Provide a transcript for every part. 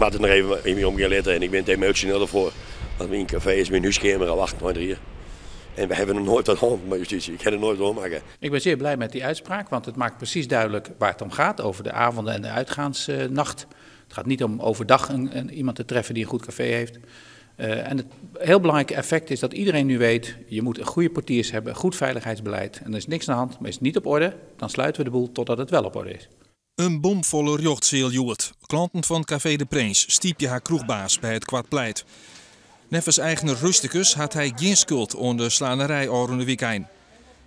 moet het nog even om gaan letten en ik ben het emotioneel ervoor. Want mijn café is mijn huiskamer al 8 hier. En we hebben er nooit wat hand met justitie. Ik heb er nooit wat maken. Ik ben zeer blij met die uitspraak, want het maakt precies duidelijk waar het om gaat. Over de avonden en de uitgaansnacht. Het gaat niet om overdag iemand te treffen die een goed café heeft. En het heel belangrijke effect is dat iedereen nu weet, je moet een goede portiers hebben, een goed veiligheidsbeleid. En er is niks aan de hand, maar is het niet op orde, dan sluiten we de boel totdat het wel op orde is. Een bomvolle rjochtzeil joert. Klanten van Café de Prins stiepje haar kroegbaas bij het Kwartpleit. Neffens eigenaar Rusticus had hij geen schuld aan de slanerij orende weekend.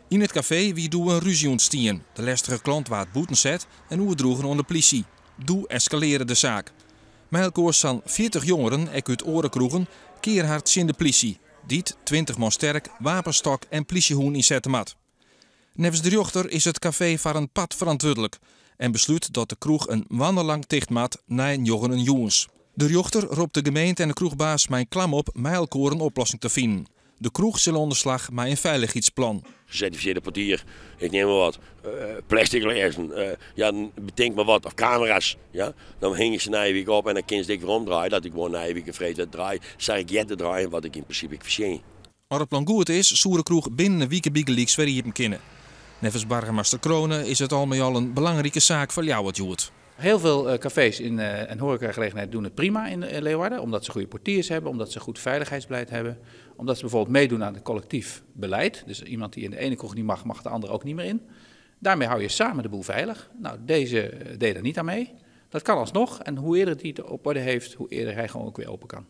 In het café wie doe een ruzie ontstien. De lastige klant waard boeten zet en oerdroegen aan de politie. Doe escaleren de zaak. Mijlkoers van 40 jongeren ek uit orenkroegen keerhard in de politie. Diet 20 man sterk, wapenstok en politiehoen in zettemat. Nevens de rechter is het café voor een pad verantwoordelijk en besluit dat de kroeg een wandellang dichtmat na een jongens. De rechter roept de gemeente en de kroegbaas mijn klam op mijlkoor een oplossing te vinden. De kroeg zal onderslag met een veiligheidsplan. Gecertificeerde portier, ik neem maar wat, plastic lezen, ja, bedenk maar wat, of camera's. Ja? Dan hing je ze na je week op en dan kun je het weer omdraaien. Dat ik gewoon na je week een vreed draai, zeg ik jij te draaien wat ik in principe verzin. Als het plan goed is, zou de kroeg binnen een week biegelieks weer hier kennen. Nevens Burgemeester Kronen is het al met al een belangrijke zaak voor jou wat joert. Heel veel cafés en horecagelegenheid doen het prima in Leeuwarden, omdat ze goede portiers hebben, omdat ze goed veiligheidsbeleid hebben, omdat ze bijvoorbeeld meedoen aan het collectief beleid. Dus iemand die in de ene kroeg niet mag, mag de andere ook niet meer in. Daarmee hou je samen de boel veilig. Nou, deze deed er niet aan mee. Dat kan alsnog en hoe eerder die het op orde heeft, hoe eerder hij gewoon ook weer open kan.